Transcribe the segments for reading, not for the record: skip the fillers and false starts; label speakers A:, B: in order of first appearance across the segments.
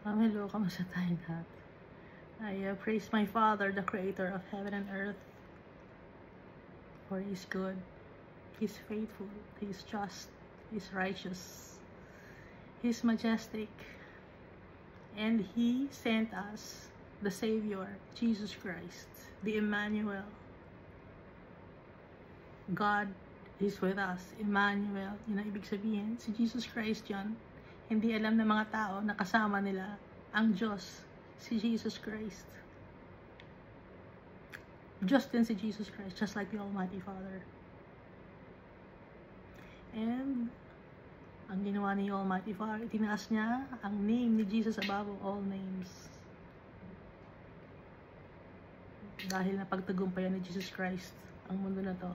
A: Hello, kamusta tayong lahat? I praise my Father, the Creator of heaven and earth, for He is good, He is faithful, He is just, He is righteous, He is majestic, and He sent us the Savior, Jesus Christ, the Emmanuel. God is with us. Emmanuel, yun ang ibig sabihin. Si Jesus Christ yun. Hindi alam ng mga tao na kasama nila ang Diyos, si Jesus Christ. Diyos din si Jesus Christ, just like the Almighty Father. And ang ginawa ni Almighty Father, itinaas niya ang name ni Jesus above all names. Dahil napagtagumpayan ni Jesus Christ ang mundo na to.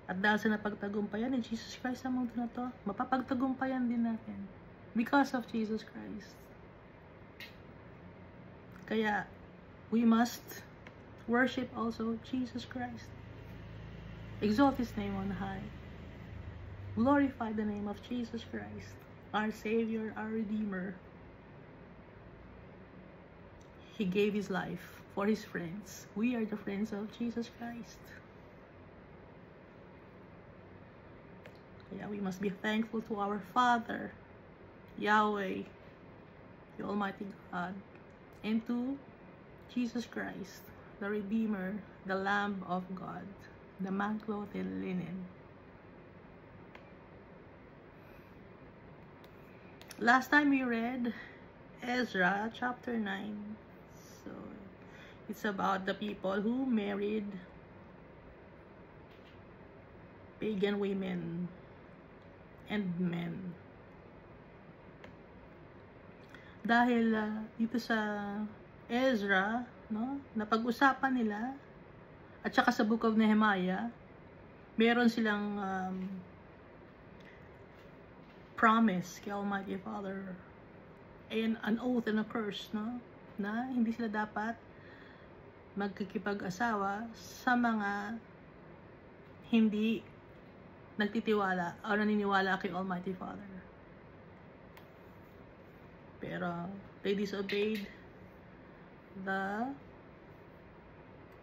A: At dahil sa napagtagumpayan ni Jesus Christ ang mundo na to, mapapagtagumpayan din natin. Because of Jesus Christ. Kaya, we must worship also Jesus Christ. Exalt His name on high. Glorify the name of Jesus Christ, our Savior, our Redeemer. He gave His life for His friends. We are the friends of Jesus Christ. Kaya we must be thankful to our Father, Yahweh, the Almighty God, and to Jesus Christ, the Redeemer, the Lamb of God, the man clothed in linen. Last time we read Ezra chapter 9. So it's about the people who married pagan women and men. Dahil dito sa Ezra, no, napag-usapan nila, at saka sa Book of Nehemiah, meron silang promise kay Almighty Father, and an oath and a curse, no, na hindi sila dapat magkikipag-asawa sa mga hindi nagtitiwala o naniniwala kay Almighty Father. Pero they disobeyed the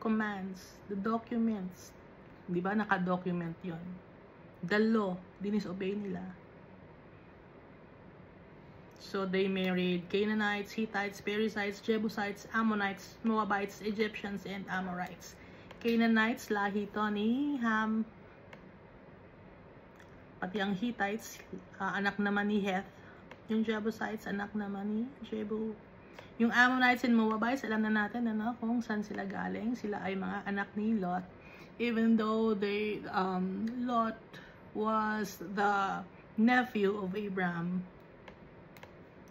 A: commands, the documents. Di ba naka-document yon? The law, dinisobey nila. So they married Canaanites, Hittites, Perizzites, Jebusites, Ammonites, Moabites, Egyptians, and Amorites. Canaanites, lahi to ni Ham. Pati ang Hittites, anak naman ni Heth. Yung Jebusites, anak naman ni Jebu. Yung Ammonites and Moabites, alam na natin ano, kung saan sila galing. Sila ay mga anak ni Lot. Even though Lot was the nephew of Abraham,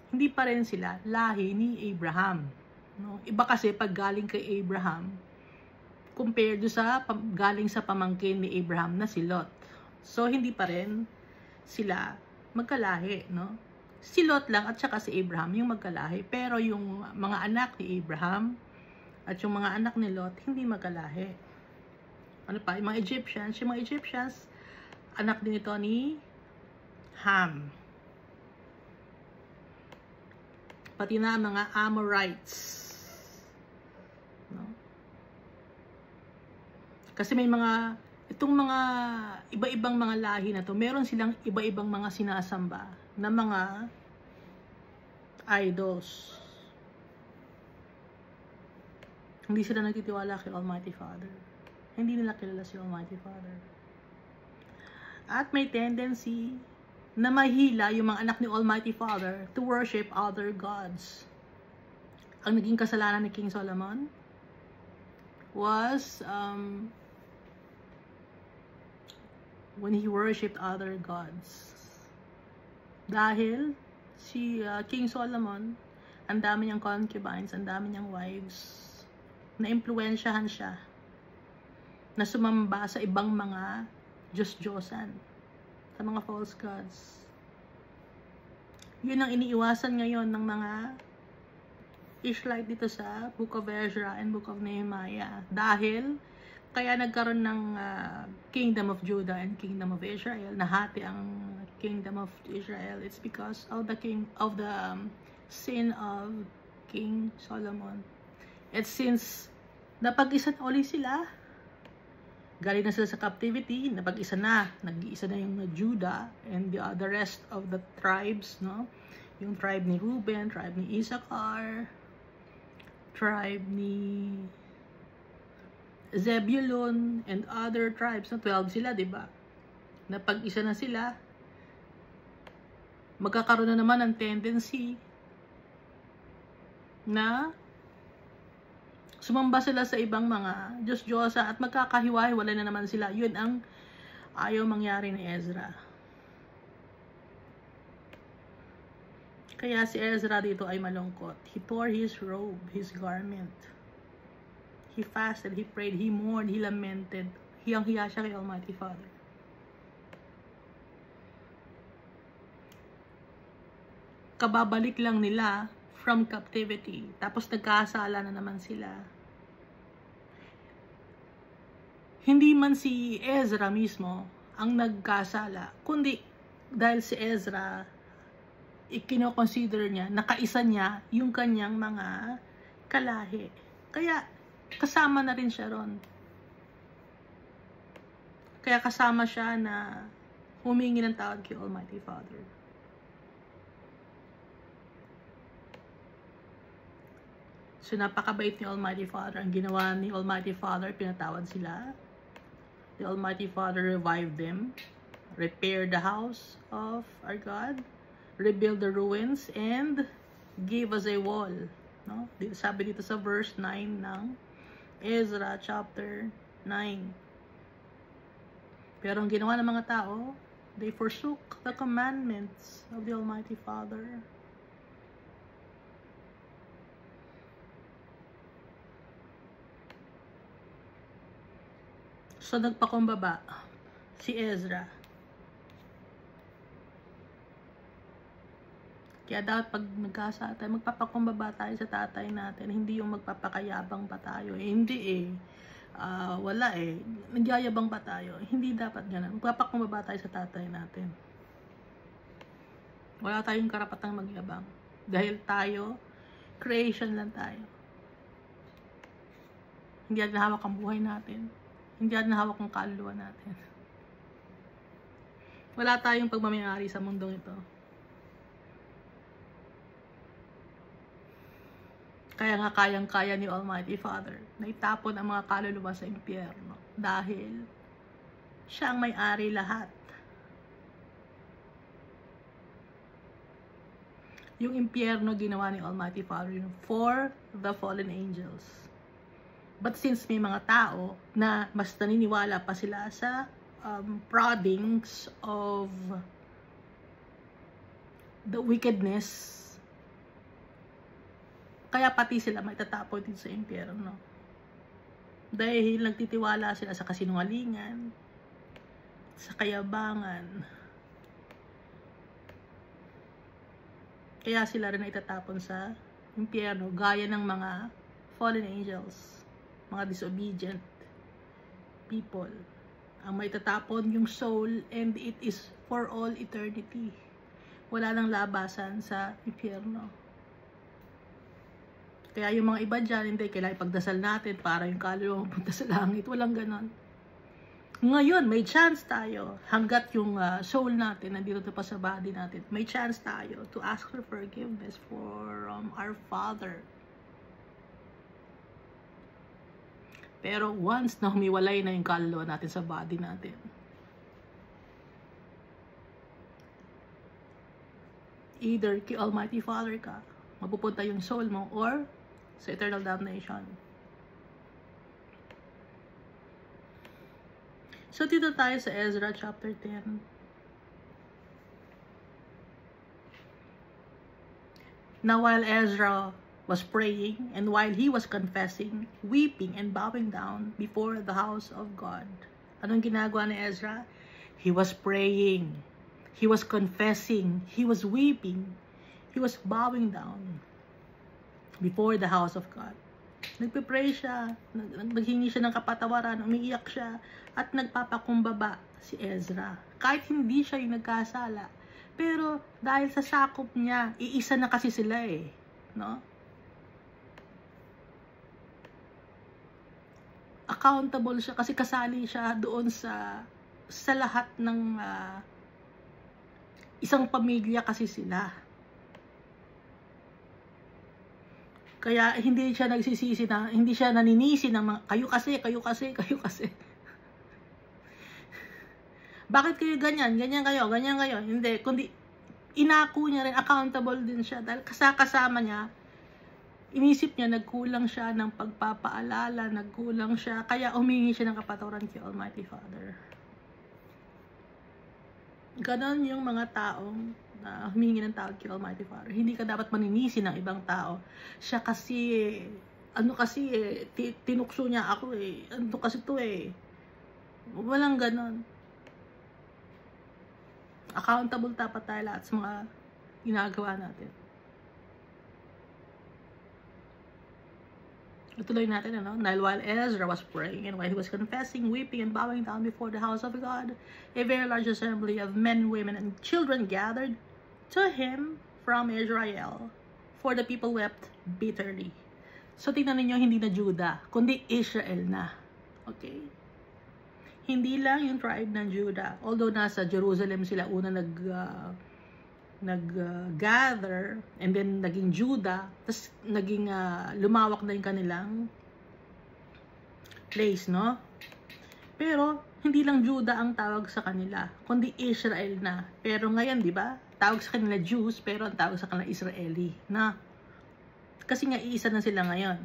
A: hindi pa rin sila lahi ni Abraham. No? Iba kasi pag galing kay Abraham, compared do sa galing sa pamangkin ni Abraham na si Lot. So, hindi pa rin sila magkalahi, no? Si Lot lang at saka si Abraham yung magkalahi. Pero yung mga anak ni Abraham at yung mga anak ni Lot, hindi magkalahi. Ano pa? Yung mga Egyptians, anak din ito ni Ham. Pati na mga Amorites. No? Kasi may mga itong mga iba-ibang mga lahi na to, meron silang iba-ibang mga sinasamba na mga idols. Hindi sila nagtitiwala kay Almighty Father. Hindi nila kilala si Almighty Father. At may tendency na mahila yung mga anak ni Almighty Father to worship other gods. Ang naging kasalanan ni King Solomon was when he worshipped other gods. Dahil si King Solomon, ang dami niyang concubines, ang dami niyang wives, na-impluwensyahan siya na sumamba sa ibang mga Diyos-Diyosan, sa mga false gods. Yun ang iniiwasan ngayon ng mga Israelite dito sa Book of Ezra and Book of Nehemiah. Dahil kaya nagkaroon ng Kingdom of Judah and Kingdom of Israel. Nahati ang kingdom of Israel. It's because of the sin of King Solomon. It's since napag-isa na uli sila, galing na sila sa captivity, napag-isa na, nag-iisa na yung Judah and the rest of the tribes, no? Yung tribe ni Reuben, tribe ni Issachar, tribe ni Zebulun, and other tribes, no? 12 sila, diba? Napag-isa na sila, magkakaroon na naman ng tendency na sumamba sila sa ibang mga Diyos-Diyosa at magkakahiwa-hiwalay na naman sila. Yun ang ayaw mangyari ni Ezra. Kaya si Ezra dito ay malungkot. He tore his robe, his garment. He fasted, he prayed, he mourned, he lamented. Hiyang-hiya siya kay Almighty Father. Kababalik lang nila from captivity. Tapos nagkasala na naman sila. Hindi man si Ezra mismo ang nagkasala, kundi dahil si Ezra, ikino-consider niya, nakaisa niya yung kanyang mga kalahi. Kaya, kasama na rin siya ron. Kaya kasama siya na humingi ng tawad kay Almighty Father. So, napakabait ni Almighty Father. Ang ginawa ni Almighty Father, pinatawad sila. The Almighty Father revived them, repaired the house of our God, rebuild the ruins, and give us a wall. No? Sabi dito sa verse 9 ng Ezra chapter 9. Pero ang ginawa ng mga tao, they forsook the commandments of the Almighty Father. So, nagpakumbaba si Ezra. Kaya dapat pag nagkasala tayo, magpapakumbaba tayo sa tatay natin. Hindi yung magpapakayabang pa tayo. Hindi wala nagyayabang pa tayo. Hindi dapat ganun. Magpapakumbaba tayo sa tatay natin. Wala tayong karapatang magyabang. Dahil tayo, creation lang tayo. Hindi natin hawak ang buhay natin. Hindi natin hawak ang kaluluwa natin. Wala tayong pagmamayari sa mundong ito. Kaya nga kayang-kaya ni Almighty Father na itapon ang mga kaluluwa sa impyerno dahil siya ang may-ari lahat. Yung impyerno ginawa ni Almighty Father for the fallen angels. But since may mga tao na mas naniniwala pa sila sa proddings of the wickedness, kaya pati sila maitatapon din sa impyerno. Dahil nagtitiwala sila sa kasinungalingan, sa kayabangan. Kaya sila rin itatapon sa impyerno, gaya ng mga fallen angels, mga disobedient people. Ang maitatapon yung soul, and it is for all eternity. Wala nang labasan sa impyerno. Kaya yung mga iba dyan, hindi, kailangan ipagdasal natin para yung kaluluwa mapunta sa langit. Walang ganon. Ngayon, may chance tayo, hanggat yung soul natin nandito pa sa body natin, may chance tayo to ask for forgiveness from our Father. Pero once na humiwalay na yung kaluluwa natin sa body natin, either kay Almighty Father ka, mapupunta yung soul mo, or sa eternal damnation. So, dito tayo sa Ezra chapter 10. Now, while Ezra was praying, and while he was confessing, weeping, and bowing down before the house of God. Anong ginagawa ni Ezra? He was praying. He was confessing. He was weeping. He was bowing down before the house of God. Nagpipray siya, naghingi siya ng kapatawaran, umiiyak siya, at nagpapakumbaba si Ezra. Kahit hindi siya yung nagkasala, Pero dahil sa sakop niya, iisa na kasi sila eh, no? Accountable siya kasi kasali siya doon sa lahat ng isang pamilya kasi sila. Kaya hindi siya nagsisisi na, hindi siya naninisi ng mga, kayo kasi. Bakit kayo ganyan kayo. Hindi, kundi inako niya rin, accountable din siya. Dahil kasama niya, inisip niya, nagkulang siya ng pagpapaalala, nagkulang siya, kaya humingi siya ng kapatawaran kay Almighty Father. Ganon yung mga taong humingi ng tawad kay Almighty Father. Hindi ka dapat maninisi ng ibang tao. Siya kasi, tinukso niya ako eh. Ano kasi to eh. Walang ganon. Accountable dapat tayo lahat sa mga ginagawa natin. Ituloy natin, ano? Dahil while Ezra was praying and while he was confessing, weeping and bowing down before the house of God, a very large assembly of men, women, and children gathered to him from Israel, for the people wept bitterly. So, tingnan ninyo, hindi na Judah, kundi Israel na. Okay? Hindi lang yung tribe ng Judah. Although nasa Jerusalem sila una nag-gather, and then naging Judah, tapos naging lumawak na yung kanilang place, no? Pero hindi lang Judah ang tawag sa kanila, kundi Israel na. Pero ngayon, di ba? Tawag sa kanila Jews, pero ang tawag sa kanila Israeli, na. Kasi nga iisa na sila ngayon.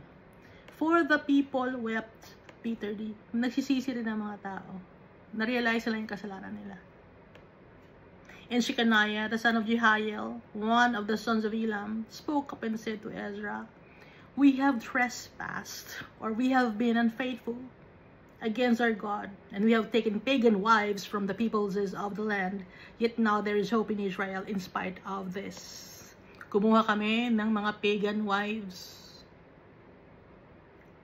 A: For the people wept bitterly. Nagsisisi rin ang mga tao. Na-realize nila yung kasalanan nila. And Shechaniah, the son of Jehiel, one of the sons of Elam, spoke up and said to Ezra, "We have trespassed, or we have been unfaithful against our God, and we have taken pagan wives from the peoples of the land, yet now there is hope in Israel in spite of this." Kumuha kami ng mga pagan wives.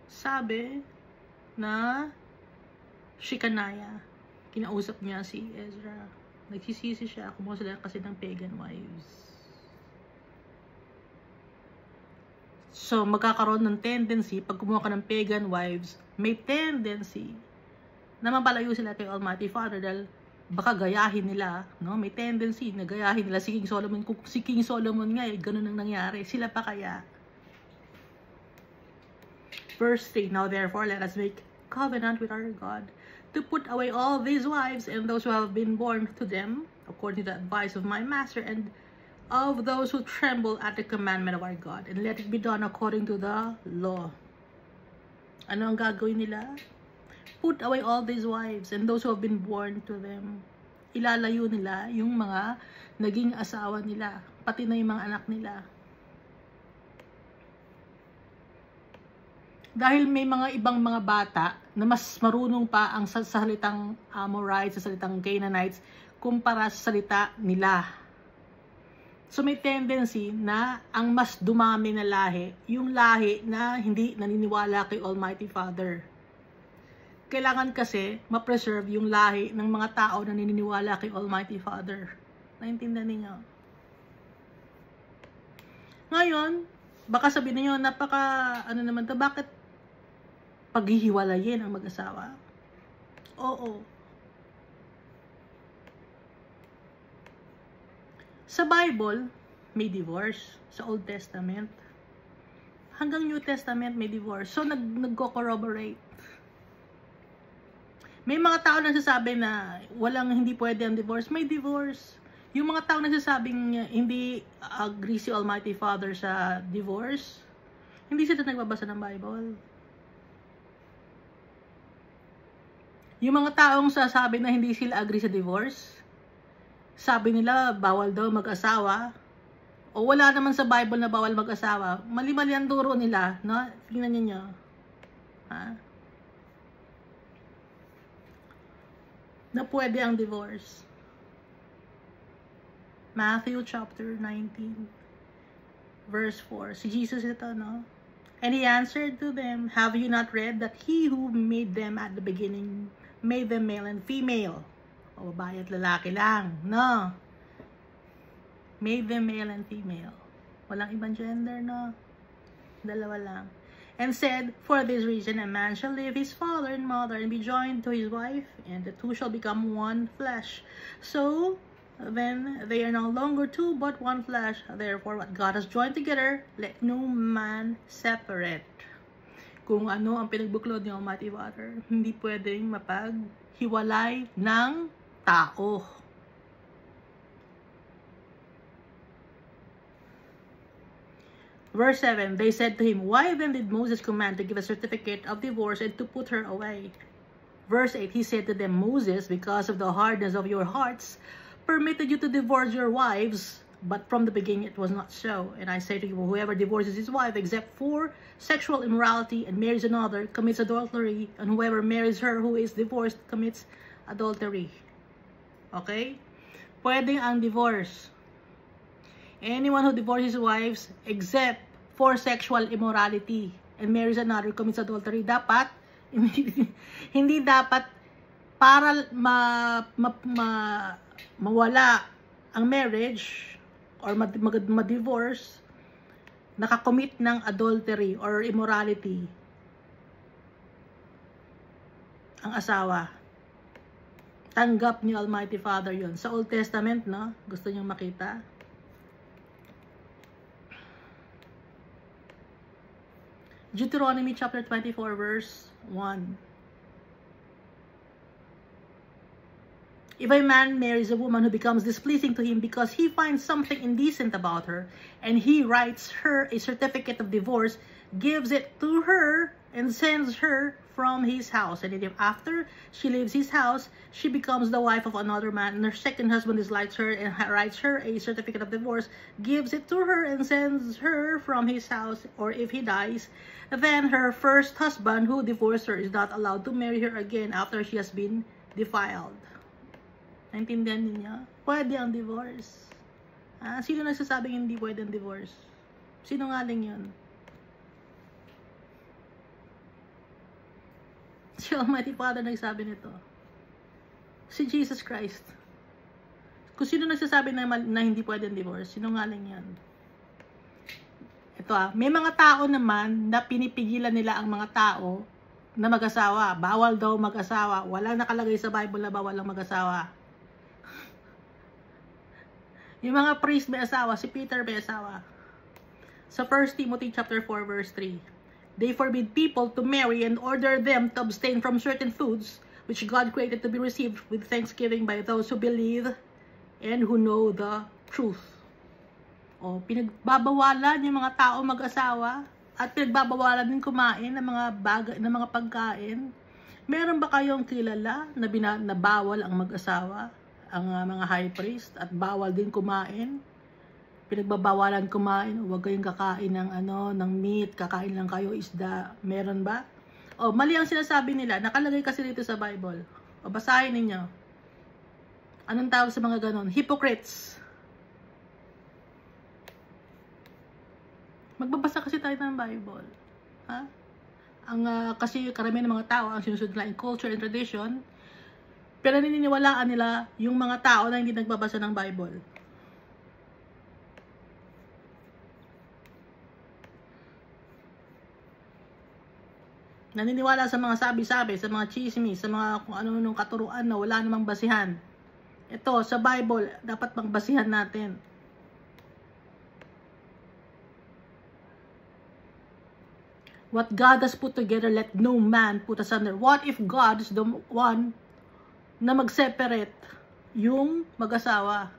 A: Sabi na Shechaniah, kinausap niya si Ezra. Nagsisisi siya, kumuha sila kasi ng pagan wives. So, magkakaroon ng tendency, pag kumuha ka ng pagan wives, may tendency na mapalayo sila kay Almighty Father dahil baka gayahin nila, no? May tendency na gayahin nila si King Solomon. Kung si King Solomon nga, ganun ang nangyari. Sila pa kaya? Verse 3, "Now therefore, let us make covenant with our God, to put away all these wives and those who have been born to them, according to the advice of my master, and of those who tremble at the commandment of our God, and let it be done according to the law." Ano ang gagawin nila? Put away all these wives and those who have been born to them. Ilalayo nila yung mga naging asawa nila, pati na yung mga anak nila. Dahil may mga ibang mga bata na mas marunong pa ang sa salitang Amorites, sa salitang Canaanites, kumpara sa salita nila. So may tendency na ang mas dumami na lahi, yung lahi na hindi naniniwala kay Almighty Father. Kailangan kasi ma-preserve yung lahi ng mga tao na naniniwala kay Almighty Father. Naintindihan niyo? Ngayon, baka sabihin niyo, naman to, bakit paghihiwalayin ang mag-asawa? Oo. Sa Bible, may divorce. Sa Old Testament. Hanggang New Testament may divorce. So, nagko-corroborate. May mga tao nagsasabi na hindi pwede ang divorce. May divorce. Yung mga tao nagsasabing hindi agree si Almighty Father sa divorce, hindi sila nagbabasa ng Bible. Yung mga taong sasabi na hindi sila agree sa divorce, sabi nila bawal daw mag-asawa, o wala naman sa Bible na bawal mag-asawa, mali-mali ang turo nila, no? Tingnan niyo. Ha? Na pwede ang divorce. Matthew chapter 19, verse 4. Si Jesus ito, no? "And he answered to them, have you not read that he who made them at the beginning made them male and female?" O babae at lalaki lang, no? Made them male and female. Walang ibang gender, no? Dalawa lang. And said, for this reason, a man shall leave his father and mother and be joined to his wife, and the two shall become one flesh. So, then they are no longer two, but one flesh. Therefore, what God has joined together, let no man separate. Kung ano ang pinagbuklod ni Almighty Father, hindi pwedeng mapaghiwalay ng tao. Verse 7, they said to him, why then did Moses command to give a certificate of divorce and to put her away? Verse 8, he said to them, Moses, because of the hardness of your hearts, permitted you to divorce your wives, but from the beginning it was not so. And I say to you, whoever divorces his wife except for sexual immorality and marries another commits adultery, and whoever marries her who is divorced commits adultery. Okay? Pwede ang divorce. Anyone who divorces wives except for sexual immorality and marries another commits adultery. Dapat, hindi dapat para mawala ang marriage or ma-divorce, nakakommit ng adultery or immorality ang asawa. Tanggap ni Almighty Father yon. Sa Old Testament, no? Gusto niyong makita? Deuteronomy chapter 24 verse 1. If a man marries a woman who becomes displeasing to him because he finds something indecent about her, and he writes her a certificate of divorce, gives it to her, and sends her from his house, and if after she leaves his house, she becomes the wife of another man, and her second husband dislikes her and writes her a certificate of divorce, gives it to her, and sends her from his house, or if he dies, then her first husband who divorced her is not allowed to marry her again after she has been defiled. Naintindihan niyo? Pwede ang divorce. Sino nagsasabing hindi pwede ang divorce? Sinungaling yun? Si Almighty Father nagsabi nito. Si Jesus Christ. Kung sino nagsasabi na hindi pwede ang divorce, sinungaling yan. Ito may mga tao naman na pinipigilan nila ang mga tao na mag-asawa. Bawal daw mag-asawa. Walang nakalagay sa Bible na bawal ang mag-asawa. Yung mga priest may asawa, si Peter may asawa. Sa 1 Timothy chapter 4 verse 3, they forbid people to marry and order them to abstain from certain foods which God created to be received with thanksgiving by those who believe and who know the truth. O, pinagbabawalan yung mga tao mag-asawa at pinagbabawalan din kumain ng mga bagay, ng mga pagkain. Meron ba kayong kilala na bawal ang mag-asawa? Ang mga high priest, at bawal din kumain. Pinagbabawalan kumain, huwag kayong kakain ng ng meat, kakain lang kayo isda. Meron ba? O, mali ang sinasabi nila. Nakalagay kasi dito sa Bible. O, basahin ninyo. Anong tawag sa mga ganon? Hypocrites. Magbabasa kasi tayo ng Bible. Ha? Kasi karamihan ng mga tao, ang sinusunod nila in culture and tradition, pero naniniwalaan nila yung mga tao na hindi nagbabasa ng Bible. Naniniwala sa mga sabi-sabi, sa mga chismis, sa mga kung ano-anong katuruan na wala namang basihan. Ito, sa Bible, dapat magbasihan natin. What God has put together, let no man put asunder. What if God is the one na mag-separate yung mag-asawa?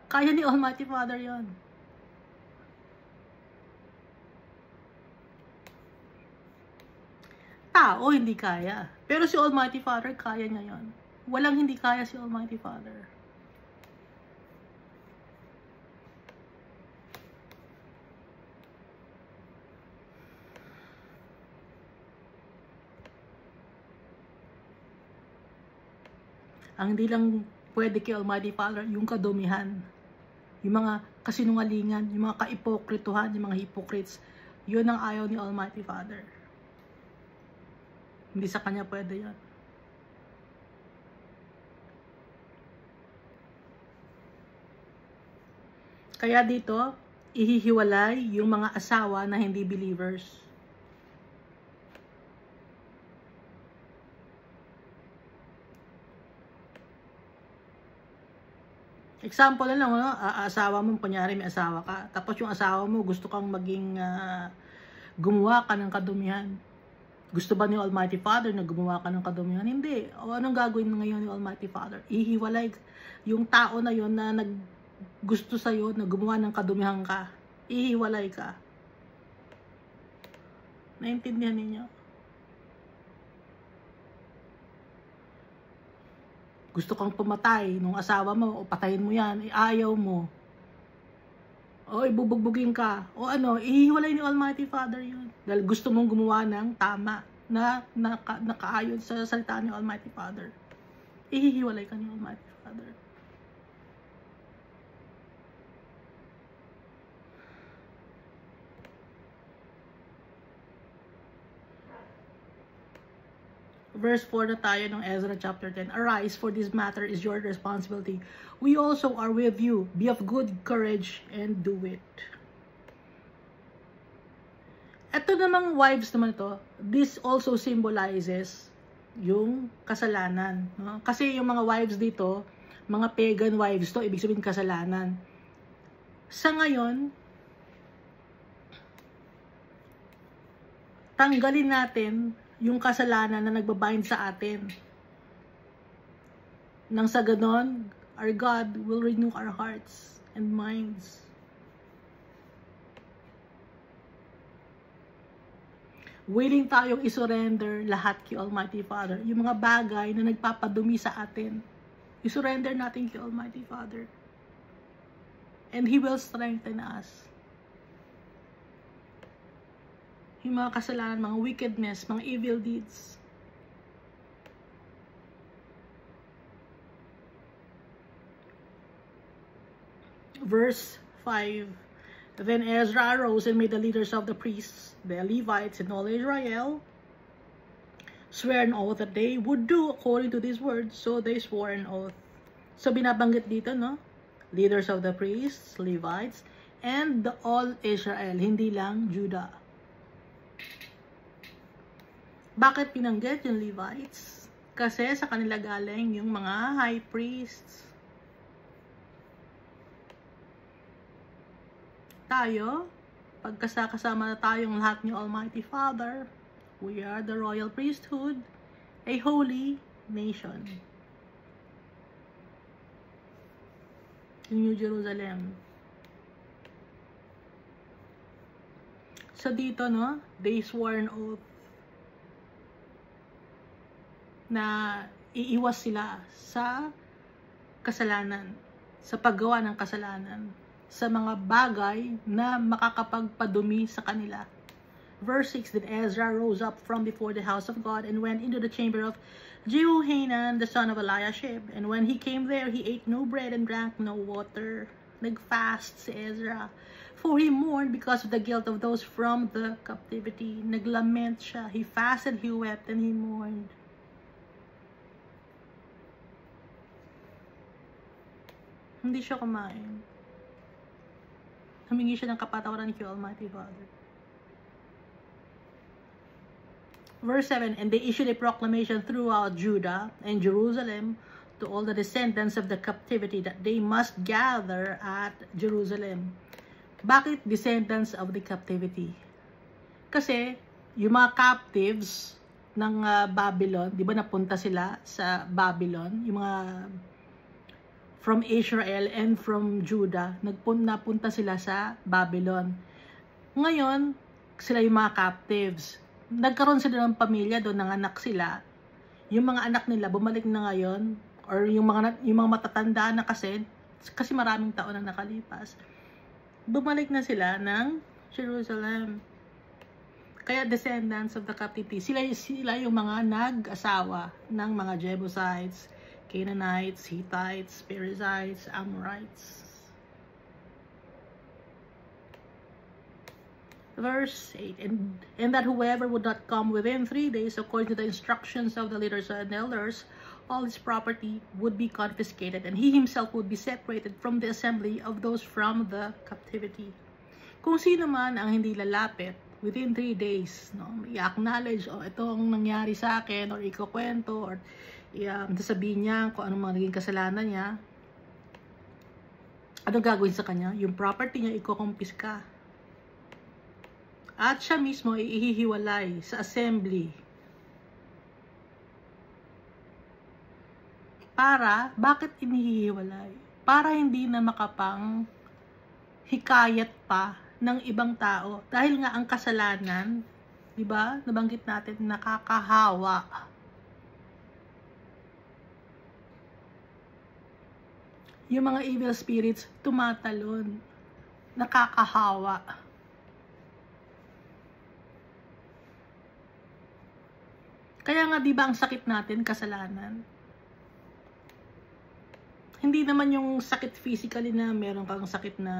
A: Kaya ni Almighty Father yon. Tao hindi kaya. Pero si Almighty Father kaya niya yon. Walang hindi kaya si Almighty Father. Ang hindi lang pwede kay Almighty Father, yung kadumihan. Yung mga kasinungalingan, yung mga kaipokrituhan, yung mga hypocrites. Yun ang ayaw ni Almighty Father. Hindi sa kanya pwede yan. Kaya dito, ihihiwalay yung mga asawa na hindi believers. Example na lang, asawa mo, kunyari may asawa ka, tapos yung asawa mo gusto kang maging gumawa ka ng kadumihan. Gusto ba ni Almighty Father na gumawa ka ng kadumihan? Hindi. O anong gagawin ngayon ni Almighty Father? Ihiwalay yung tao na yon na gusto sa'yo na gumawa ng kadumihan ka. Ihiwalay ka. Naintindihan ninyo? Gusto kang pumatay nung asawa mo, o patayin mo yan, ayaw mo. O ibubugbugin ka. O ano, ihiwalay ni Almighty Father yun. Dahil gusto mong gumawa ng tama na nakaayon sa salita ni Almighty Father. Ihihiwalay ka ni Almighty Father. Verse 4 na tayo ng Ezra chapter 10. Arise, for this matter is your responsibility. We also are with you. Be of good courage and do it. Ito namang wives naman ito, this also symbolizes yung kasalanan. No? Kasi yung mga wives dito, mga pagan wives to, ibig sabihin kasalanan. Sa ngayon, tanggalin natin yung kasalanan na nagbabind sa atin. Nang sa ganon, our God will renew our hearts and minds. Willing tayong isurrender lahat kay Almighty Father. Yung mga bagay na nagpapadumi sa atin, isurrender natin kay Almighty Father. And He will strengthen us. Yung mga kasalanan, mga wickedness, mga evil deeds. Verse 5. Then Ezra arose and made the leaders of the priests, the Levites, and all Israel swear an oath that they would do according to these words. So they swore an oath. So binabanggit dito, no? Leaders of the priests, Levites, and the all Israel, hindi lang Judah. Bakit pinanggit yung Levites? Kasi sa kanila galing yung mga high priests. Tayo, pagkasama na tayong lahat ng Almighty Father, we are the royal priesthood, a holy nation. In New Jerusalem. So dito, no, they swore an oath na iiwas sila sa kasalanan, sa paggawa ng kasalanan, sa mga bagay na makakapagpadumi sa kanila. Verse 6, Then Ezra rose up from before the house of God and went into the chamber of Jehohanan, the son of Eliashib. And when he came there, he ate no bread and drank no water. Nag-fast si Ezra. For he mourned because of the guilt of those from the captivity. Naglament siya. He fasted, he wept, and he mourned. Hindi siya kumain. Humingi siya ng kapatawaran kay Almighty Father. Verse 7, And they issued a proclamation throughout Judah and Jerusalem to all the descendants of the captivity that they must gather at Jerusalem. Bakit descendants of the captivity? Kasi yung mga captives ng Babylon, di ba napunta sila sa Babylon, yung mga from Israel and from Judah, napunta sila sa Babylon. Ngayon, sila yung mga captives. Nagkaroon sila ng pamilya doon, nanganak sila. Yung mga anak nila, bumalik na ngayon, or yung mga matatanda na kasi maraming taon na nakalipas, bumalik na sila ng Jerusalem. Kaya descendants of the captivity, sila yung mga nag-asawa ng mga Jebusites, Canaanites, Hittites, Perizzites, Amorites. Verse 8, and that whoever would not come within 3 days, according to the instructions of the leaders and elders, all his property would be confiscated, and he himself would be separated from the assembly of those from the captivity. Kung sino man ang hindi lalapit within 3 days, no, i-acknowledge, ito ang nangyari sa akin, or ikukwento, or sasabihin niya kung anong mga naging kasalanan niya, ano gagawin sa kanya? Yung property niya, ikukumpiska. At siya mismo ihihiwalay sa assembly. Bakit inihihiwalay? Para hindi na makapang hikayat pa ng ibang tao. Dahil nga ang kasalanan, di ba? Nabanggit natin, nakakahawa. Yung mga evil spirits, tumatalon. Nakakahawa. Kaya nga, di ba, ang sakit natin, kasalanan? Hindi naman yung sakit physically na meron kang sakit na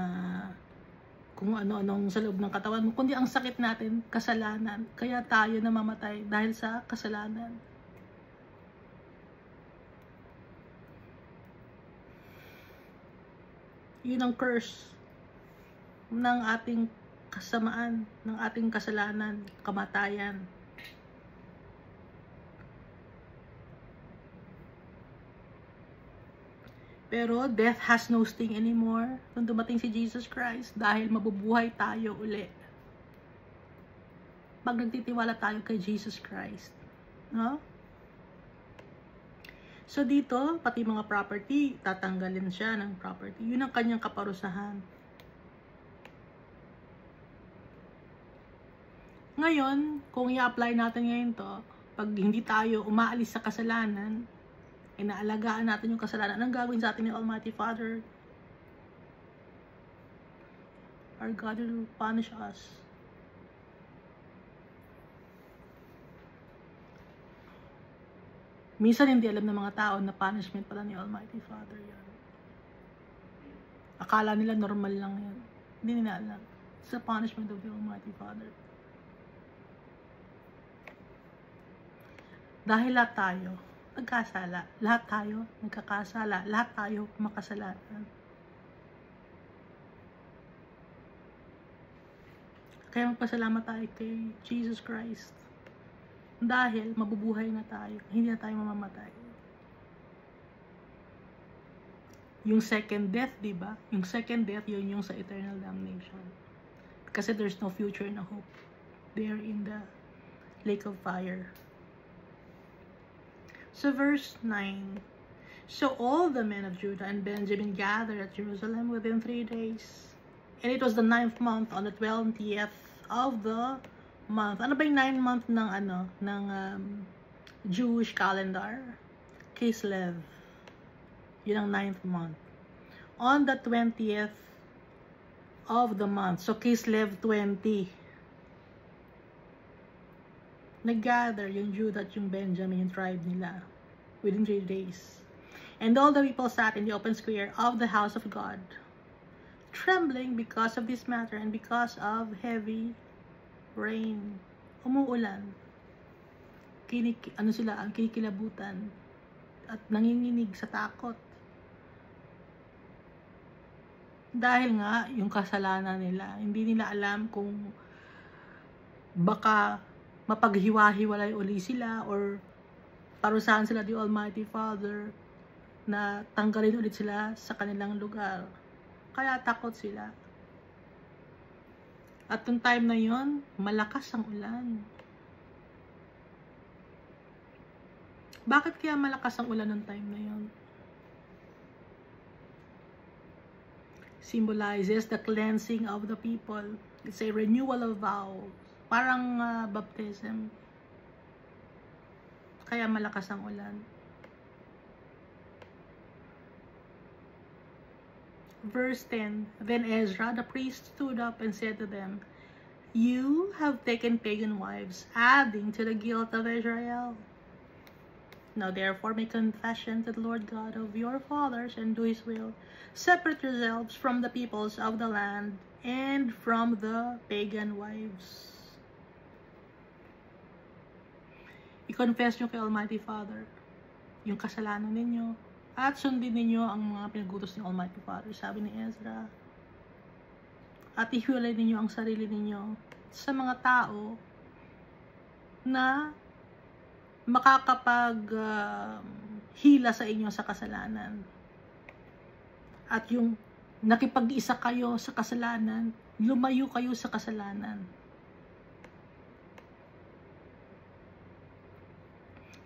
A: kung ano-anong sa loob ng katawan mo, kundi ang sakit natin, kasalanan. Kaya tayo namamatay dahil sa kasalanan. Yun ang curse ng ating kasamaan, ng ating kasalanan, kamatayan. Pero death has no sting anymore nung dumating si Jesus Christ dahil mabubuhay tayo uli. Pag nagtitiwala tayo kay Jesus Christ. No? So dito, pati mga property, tatanggalin siya ng property. Yun ang kanyang kaparusahan. Ngayon, kung i-apply natin ngayon to, pag hindi tayo umaalis sa kasalanan, inaalagaan natin yung kasalanan, anong gagawin sa atin ni Almighty Father? Our God will punish us. Minsan hindi alam ng mga tao na punishment pala ni Almighty Father yan. Akala nila normal lang yan. Hindi nila alam. It's a punishment of the Almighty Father. Dahil lahat tayo nagkasala. Lahat tayo nagkakasala. Lahat tayo makasalanan. Kaya magpasalamat tayo kay Jesus Christ. Dahil mabubuhay na tayo. Hindi na tayo mamamatay. Yung second death, diba? Yung second death, yun yung sa eternal damnation. Kasi there's no future na hope. They're in the lake of fire. So verse 9, so all the men of Judah and Benjamin gathered at Jerusalem within 3 days. And it was the 9th month on the 20th of the month. Ano ba yung 9th month ng Jewish calendar? Kislev. Yun ang 9th month. On the 20th of the month. So Kislev 20. Nag-gather yung Judah at yung Benjamin, yung tribe nila, within 3 days. And all the people sat in the open square of the house of God, trembling because of this matter and because of heavy rain. Umuulan. Sila, ang kinikilabutan at nanginginig sa takot. Dahil nga, yung kasalanan nila, hindi nila alam kung baka mapaghiwa-hiwalay uli sila or parusahan sila di Almighty Father na tanggalin ulit sila sa kanilang lugar. Kaya takot sila. At yung time na yon, malakas ang ulan. Bakit kaya malakas ang ulan ng time na yon? Symbolizes the cleansing of the people. It's a renewal of vows. Parang baptism. Kaya malakas ang ulan. Verse 10, then Ezra the priest stood up and said to them, you have taken pagan wives, adding to the guilt of Israel. Now therefore make confession to the Lord God of your fathers and do his will. Separate yourselves from the peoples of the land and from the pagan wives. I-confess nyo kay Almighty Father yung kasalanan ninyo at sundin ninyo ang mga pinagutos ni Almighty Father, sabi ni Ezra. At ihiwalay ninyo ang sarili ninyo sa mga tao na makakapag hila sa inyo sa kasalanan. At yung nakipag-isa kayo sa kasalanan, lumayo kayo sa kasalanan.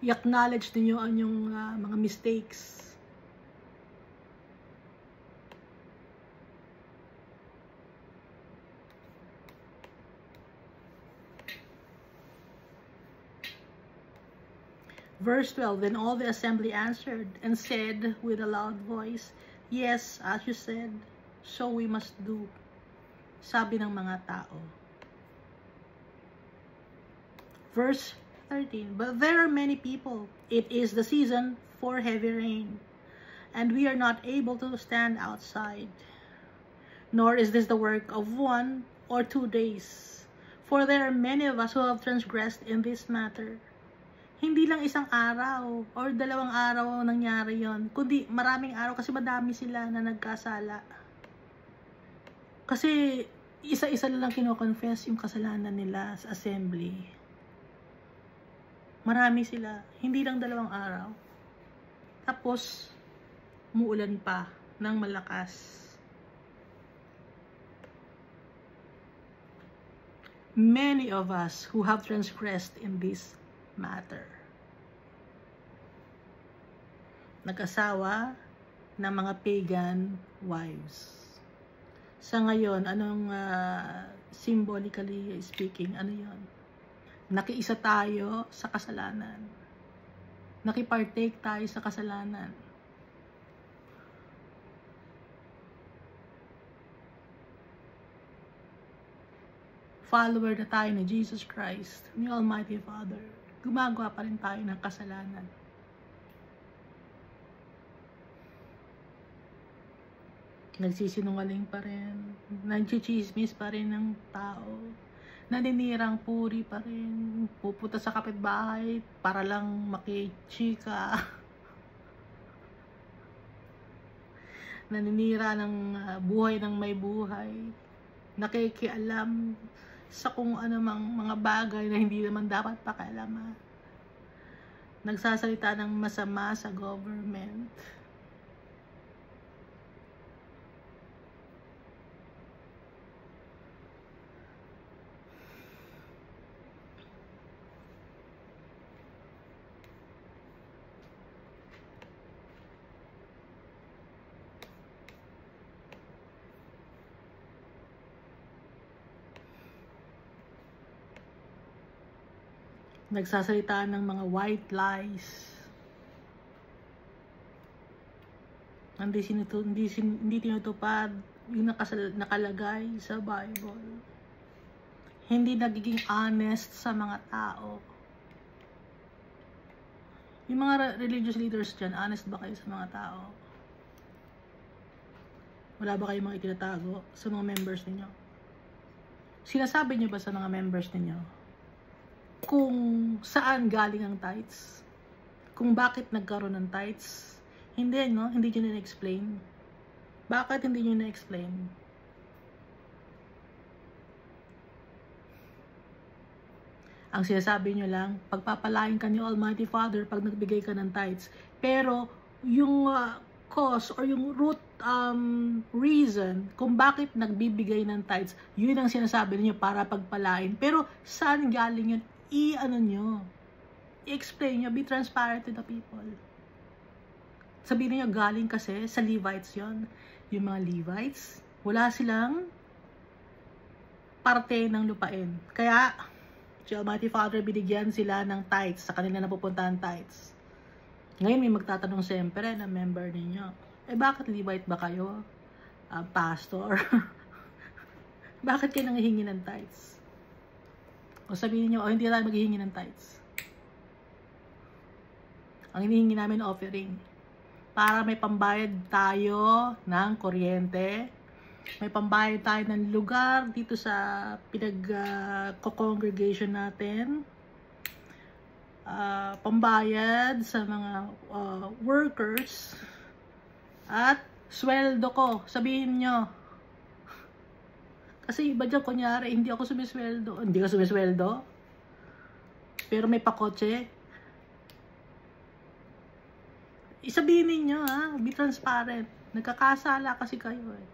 A: I-acknowledge niyo ang inyong mga mistakes. Verse 12, then all the assembly answered and said with a loud voice, yes, as you said, so we must do. Sabi ng mga tao. Verse 13, but there are many people. It is the season for heavy rain, and we are not able to stand outside. Nor is this the work of 1 or 2 days, for there are many of us who have transgressed in this matter. Hindi lang isang araw or 2 araw nangyari yon, kundi maraming araw kasi madami sila na nagkasala. Kasi isa-isa lang kino-confess yung kasalanan nila sa assembly. Marami sila, hindi lang 2 araw. Tapos, muulan pa ng malakas. Many of us who have transgressed in this matter. Nag-asawa ng mga pagan wives. Sa ngayon, anong symbolically speaking, ano yon? Nakiisa tayo sa kasalanan. Nakipartake tayo sa kasalanan. Follower na tayo ni Jesus Christ, ni Almighty Father. Gumagawa pa rin tayo ng kasalanan. Nagsisinungaling pa rin. Nagchichismis pa rin ng tao. Naninirang puri pa rin. Pupunta sa kapitbahay para lang makichika. Naninira ng buhay ng may buhay. Nakikialam sa kung ano mang mga bagay na hindi naman dapat pakialaman. Nagsasalita ng masama sa government. Nagsasalita ng mga white lies. Hindi tinutupad yung nakalagay sa Bible. Hindi nagiging honest sa mga tao. Yung mga religious leaders dyan, honest ba kayo sa mga tao? Wala ba kayong mga itinatago sa mga members ninyo? Sinasabi nyo ba sa mga members ninyo kung saan galing ang tithes? Kung bakit nagkaroon ng tithes? Hindi, no? Hindi nyo na-explain. Bakit hindi nyo na-explain? Ang sinasabi nyo lang, pagpapalain ka ni Almighty Father pag nagbigay ka ng tithes. Pero, yung cause or yung root reason kung bakit nagbibigay ng tithes, yun ang sinasabi niyo para pagpalain. Pero, saan galing yun? I-ano nyo, i-explain nyo, be transparent to the people. Sabihin nyo, galing kasi sa Levites yon. Yung mga Levites, wala silang parte ng lupain. Kaya, si Almighty Father, binigyan sila ng tithes, sa kanila napupuntahan tithes. Ngayon, may magtatanong siyempre na member ninyo, bakit Levite ba kayo? Pastor? Bakit kayo nangihingi ng tithes? O sabihin niyo, hindi tayo maghihingi ng tithes. Ang hinihingi namin offering. Para may pambayad tayo ng kuryente. May pambayad tayo ng lugar dito sa pinag-congregation natin. pambayad sa mga workers at sweldo ko. Sabihin nyo. Kasi iba dyan, kunyari, hindi ako sumisweldo. Hindi ka sumisweldo? Pero may pakotse. Isabihin ninyo, ha? Be transparent. Nagkakasala kasi kayo, eh.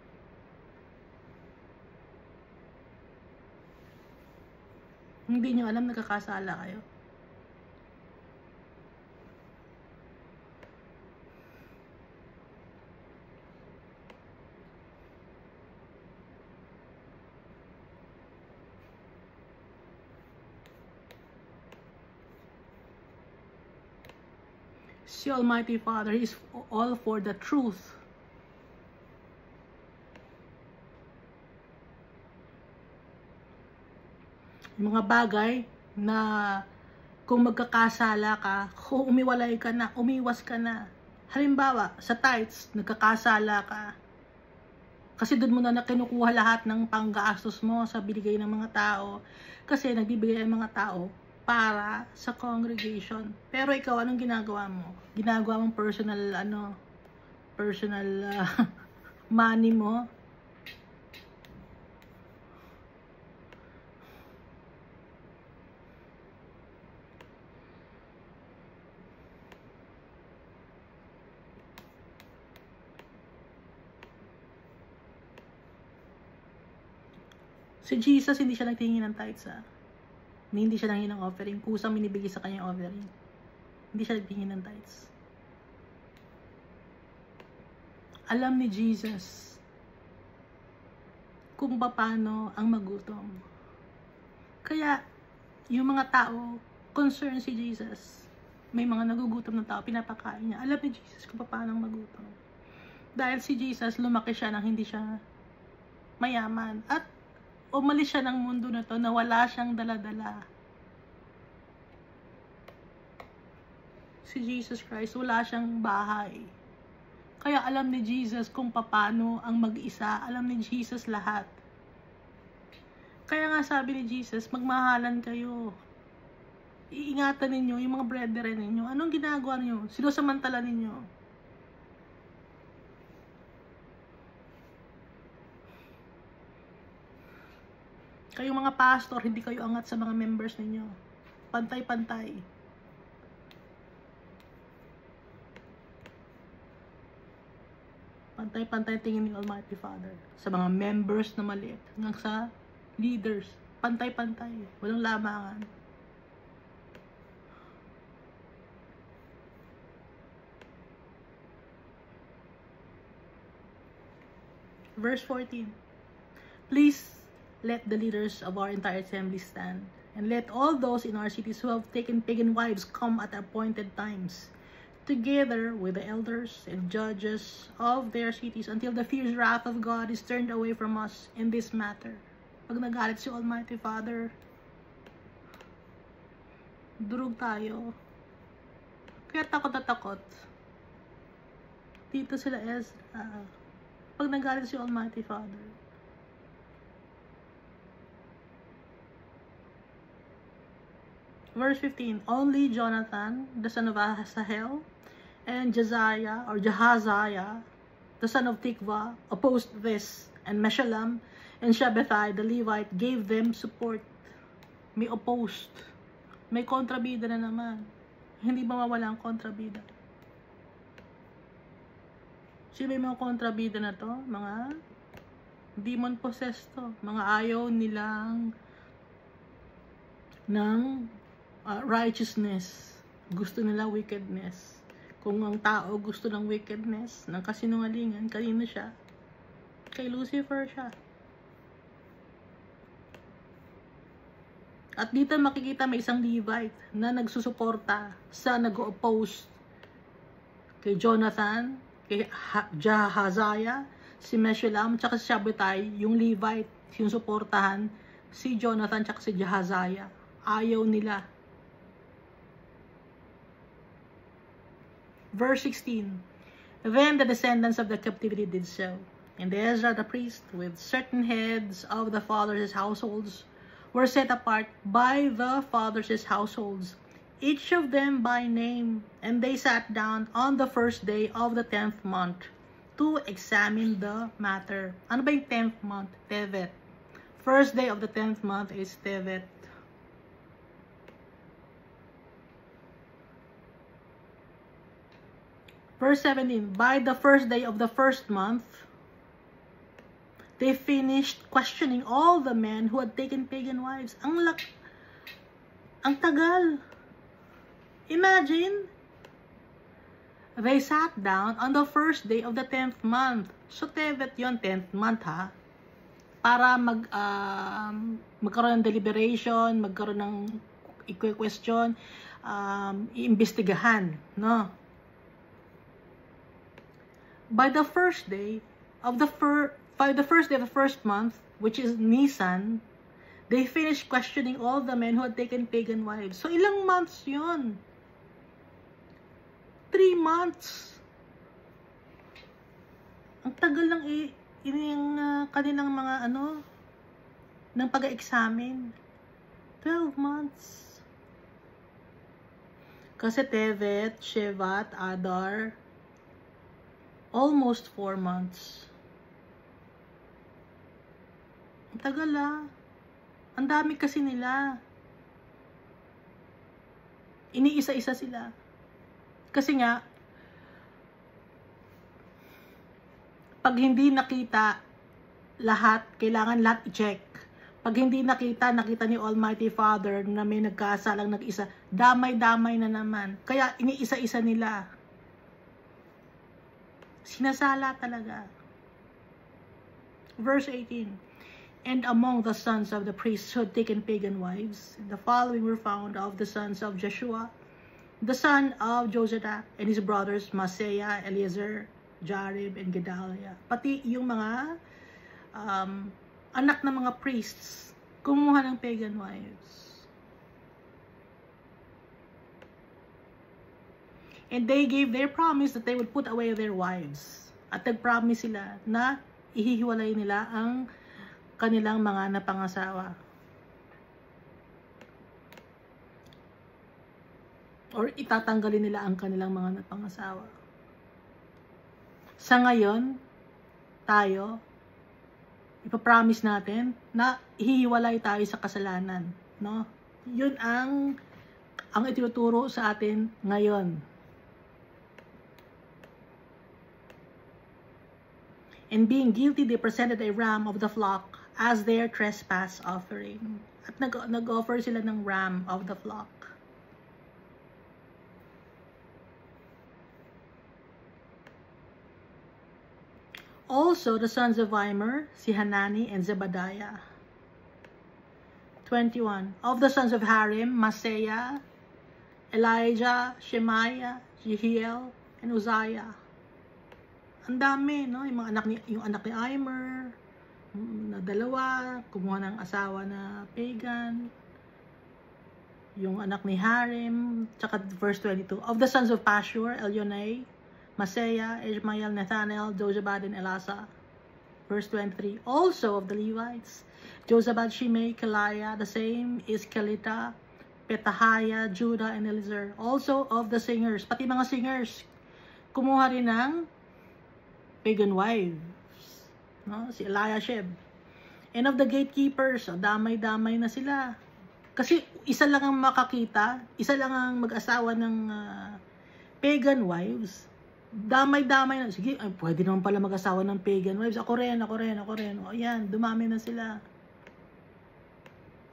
A: Hindi nyo alam, nagkakasala kayo. Si Almighty Father is all for the truth. Yung mga bagay na kung magkakasala ka, kung umiwalay ka na, umiwas ka na. Halimbawa, sa tithes, nagkakasala ka. Kasi doon mo na kinukuha lahat ng panggastos mo sa binigay ng mga tao. Kasi nagbibigay ang mga tao para sa congregation. Pero ikaw, anong ginagawa mo? Ginagawa mong personal money mo. Si Jesus, hindi siya nagtingin ng tithes, Hindi siya nanghin ng offering. Kusang minibigay sa kanya offering. Hindi siya nagtingin ng tithes. Alam ni Jesus kung paano ang magutom. Kaya, yung mga tao, concerned si Jesus. May mga nagugutom ng tao, pinapakain niya. Alam ni Jesus kung paano ang magutom. Dahil si Jesus, lumaki siya nang hindi siya mayaman. At umalis siya ng mundo na to na wala siyang dala-dala. Si Jesus Christ, wala siyang bahay. Kaya alam ni Jesus kung paano ang mag-isa. Alam ni Jesus lahat. Kaya nga sabi ni Jesus, magmahalan kayo. Iingatan ninyo yung mga brethren ninyo. Anong ginagawa ninyo? Sinusamantala ninyo. Kayong mga pastor, hindi kayo angat sa mga members ninyo. Pantay-pantay. Pantay-pantay tingin ni Almighty Father. Sa mga members na maliit. Hanggang sa leaders. Pantay-pantay. Walang lamangan. Verse 14. Please let the leaders of our entire assembly stand, and let all those in our cities who have taken pagan wives come at appointed times, together with the elders and judges of their cities, until the fierce wrath of God is turned away from us in this matter. Pag nagalit si Almighty Father, durog tayo. Kaya takot na takot. Dito sila pag nagalit si Almighty Father. Verse 15, only Jonathan, the son of Asahel, and Jahaziah, the son of Tikva, opposed this, and Meshullam and Shabbethai, the Levite, gave them support. May opposed. May kontrabida na naman. Hindi ba mawala ang kontrabida? Sino yung mga kontrabida na to? Mga demon possessed to. Mga ayaw nilang ng righteousness. Gusto nila wickedness. Kung ang tao gusto ng wickedness, ng kasinungalingan, kanino siya? Kay Lucifer siya. At dito makikita may isang Levite na nagsusuporta sa nag-oppose kay Jonathan, kay Jahaziah, si Meshullam, tsaka si Shabbethai, yung Levite, yung suportahan si Jonathan tsaka si Jahaziah. Ayaw nila. Verse 16. Then the descendants of the captivity did so, and Ezra the priest, with certain heads of the fathers' households, were set apart by the fathers' households, each of them by name, and they sat down on the first day of the 10th month to examine the matter. Ano ba yung 10th month? Tevet. First day of the 10th month is Tevet. Verse 17, by the first day of the first month, they finished questioning all the men who had taken pagan wives. Ang tagal. Imagine, they sat down on the first day of the 10th month. So, Tevet yun, 10th month ha. Para magkaroon ng deliberation, magkaroon ng question, iimbestigahan, no? By the first day of the first month, which is Nisan, they finished questioning all the men who had taken pagan wives. So, ilang months yun? 3 months. Ang tagal lang yung kanilang mga ng pag-examine. 12 months. Kasi Tevet, Shevat, Adar, almost 4 months. Ang tagal Ang dami kasi nila. Iniisa-isa sila. Kasi nga, pag hindi nakita lahat, kailangan lahat i-check. Pag hindi nakita ni Almighty Father na may nagkasalang nag-isa, damay-damay na naman. Kaya iniisa-isa nila. Sinasala talaga. Verse 18, and among the sons of the priests who had taken pagan wives, the following were found of the sons of Joshua, the son of Jozadak, and his brothers Maaseiah, Eliezer, Jarib, and Gedaliah. Pati yung mga anak ng mga priests, kumuha ng pagan wives. And they gave their promise that they would put away their wives. At nag-promise sila na ihihiwalay nila ang kanilang mga napangasawa. Or itatanggalin nila ang kanilang mga napangasawa. Sa ngayon, tayo, ipapromise natin na hihiwalay tayo sa kasalanan. No? Yun ang itinuturo sa atin ngayon. And being guilty, they presented a ram of the flock as their trespass offering. At nag-offer sila ng ram of the flock. Also, the sons of Immer, si Hanani and Zebadiah. 21. Of the sons of Harim, Maaseiah, Elijah, Shemaiah, Jehiel, and Uzziah. Ang dami, no? Yung anak ni Immer, na dalawa, kumuha ng asawa na pagan. Yung anak ni Harim, tsaka verse 22. Of the sons of Pashur, Elionai, Maaseiah, Ishmael, Nathanael, Jozabad, and Elasa. Verse 23. Also of the Levites, Jozabad, Shimei, Keliah, the same is Kelita, Petahiah, Judah, and Eliezer. Also of the singers, pati mga singers, kumuha rin ng pagan wives. No? Si Eliashib. And of the gatekeepers, damay-damay na sila. Kasi isa lang ang makakita, isa lang ang mag-asawa ng pagan wives. Damay-damay na. Sige, ay, pwede naman pala mag-asawa ng pagan wives. Ako rin. O yan, dumami na sila.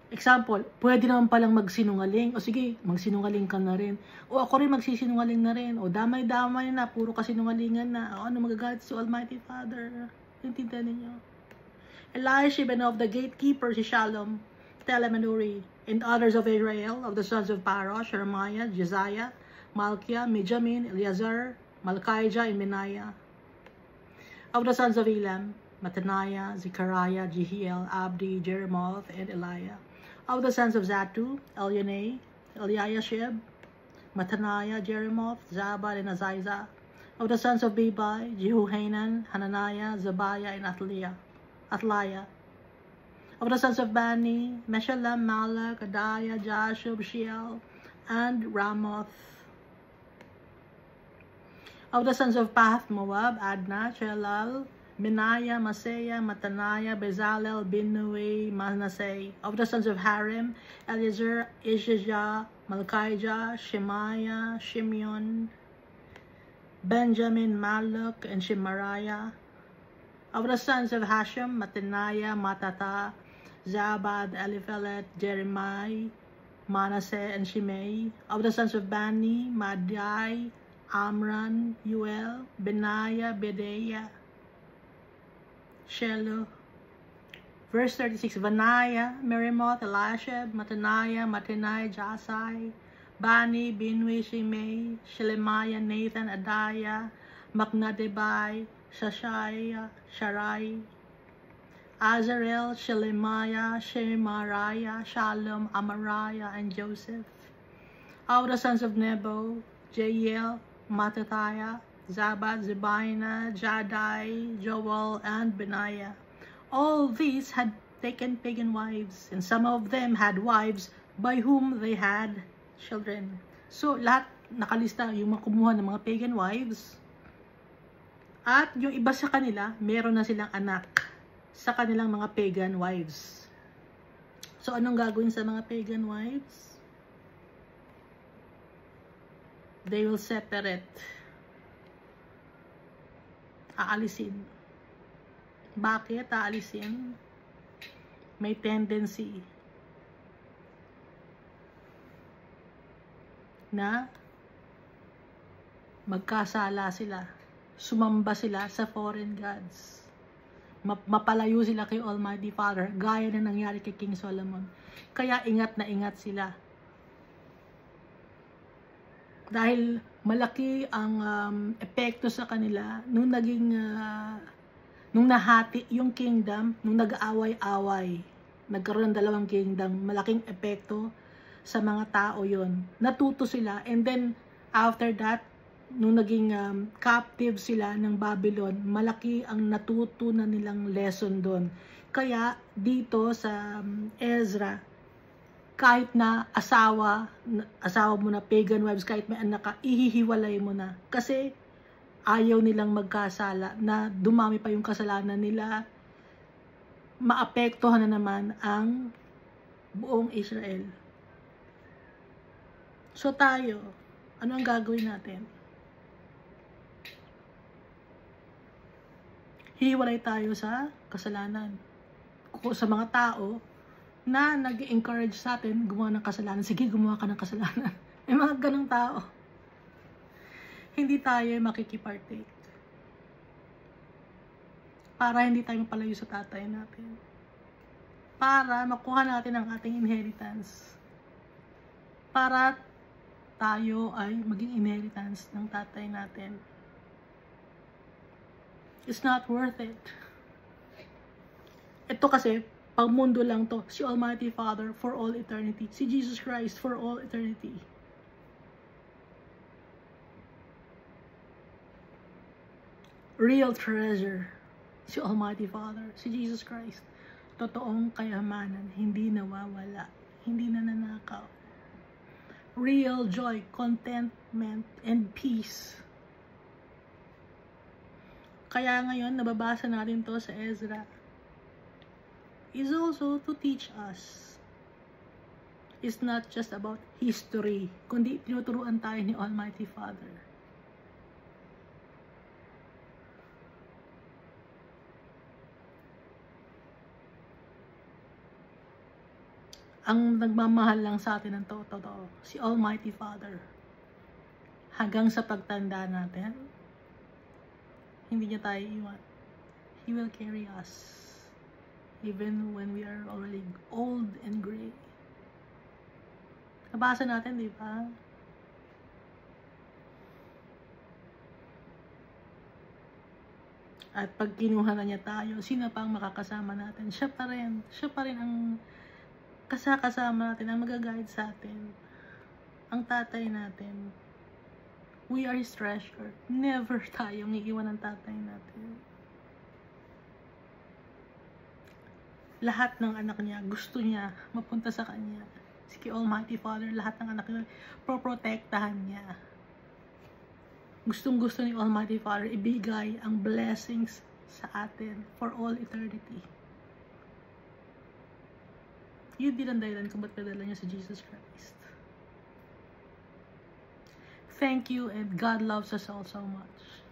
A: Example, pwede naman palang magsinungaling. O sige, magsinungaling ka na rin. O ako rin magsisinungaling na rin. O damay-damay na, puro kasinungalingan na. O ano, magagalit si Almighty Father. Intindihan ninyo. Eliashib and of the gatekeepers, si Shalom, Telem and Uri, and others of Israel, of the sons of Parosh, Jeremiah, Josiah, Malchiah, Mijamin, Eleazar, Malchijah, and Benaiah. Of the sons of Elam, Mattaniah, Zechariah, Jehiel, Abdi, Jeremoth, and Eliah. Of the sons of Zatu, Elionai, Eliashib, Mattaniah, Jeremoth, Zabad, and Azizah. Of the sons of Bebai, Jehohanan, Hananiah, Zabiah, and Athaliah. Of the sons of Bani, Meshullam, Malach, Adaiah, Jashub, Sheal, and Ramoth. Of the sons of Pahath Moab, Adna, Chelal, Benaiah, Maaseiah, Mattaniah, Bezalel, Binnui, Manasseh. Of the sons of Harim, Eliezer, Ishijah, Malchijah, Shemaiah, Shimeon, Benjamin, Maluk, and Shemariah. Of the sons of Hashem, Mattaniah, Mattatha, Zabad, Eliphelet, Jeremiah, Manasseh, and Shimei. Of the sons of Bani, Madai, Amran, Yuel, Benaiah, Bedeiah, Sheloh. Verse 36, Benaiah, Merimoth, Eliashib, Mattaniah, Jasai, Bani, Binui, Shimei, Shelemiah, Nathan, Adaiah, Maknadebai, Shashaiah, Sharai, Azarel, Shelemiah, Shemariah, Shalom, Amariah, and Joseph. Of the sons of Nebo, Jeiel, Mattathiah, Zabad, Zebina, Jadai, Joel, and Benaiah. All these had taken pagan wives, and some of them had wives by whom they had children. So, lahat nakalista yung mga kumuha ng mga pagan wives. At yung iba sa kanila, meron na silang anak sa kanilang mga pagan wives. So, anong gagawin sa mga pagan wives? They will separate. Aalisin. Bakit aalisin? May tendency na magkasala sila. Sumamba sila sa foreign gods. Mapalayo sila kay Almighty Father, gaya na nangyari kay King Solomon. Kaya ingat na ingat sila. Dahil malaki ang epekto sa kanila nung nahati yung kingdom, nung nag-aaway-away. Nagkaroon ng dalawang kingdom, malaking epekto sa mga tao yon. Natuto sila, and then after that, nung naging captive sila ng Babylon, malaki ang natutunan nilang lesson doon. Kaya dito sa Ezra, kahit na asawa mo na pagan wives, kahit may anak ka, ihihiwalay mo na. Kasi ayaw nilang magkasala, na dumami pa yung kasalanan nila, maapektuhan na naman ang buong Israel. So tayo, ano ang gagawin natin? Hiwalay tayo sa kasalanan. Sa mga tao na nag-encourage sa atin gumawa ng kasalanan. Sige, gumawa ka ng kasalanan. May mga ganong tao. Hindi tayo makikipartake. Para hindi tayo mapalayo sa tatay natin. Para makuha natin ang ating inheritance. Para tayo ay maging inheritance ng tatay natin. It's not worth it. Ito kasi, pag mundo lang to, si Almighty Father for all eternity. Si Jesus Christ for all eternity. Real treasure. Si Almighty Father, si Jesus Christ. Totoong kayamanan, hindi nawawala, hindi nananakaw. Real joy, contentment, and peace. Kaya ngayon, nababasa natin to sa Ezra. Is also to teach us. It's not just about history, kundi tinuturuan tayo ni Almighty Father. Ang nagmamahal lang sa atin ng totoo, si Almighty Father. Hanggang sa pagtanda natin, hindi niya tayo iwan. He will carry us. Even when we are already old and gray. Nabasa natin, di ba? At pag kinuha na niya tayo, sino pa ang makakasama natin? Siya pa rin. Siya pa rin ang kasama natin, ang mag-guide sa atin. Ang tatay natin. We are His treasure. Never tayong iiwan ng tatay natin. Lahat ng anak niya, gusto niya mapunta sa Kanya. Si Almighty Father, lahat ng anak niya, proprotektahan niya. Gustong-gusto ni Almighty Father ibigay ang blessings sa atin for all eternity. Yun din ang dahilan kung ba't padala niya si Jesus Christ. Thank you, and God loves us all so much.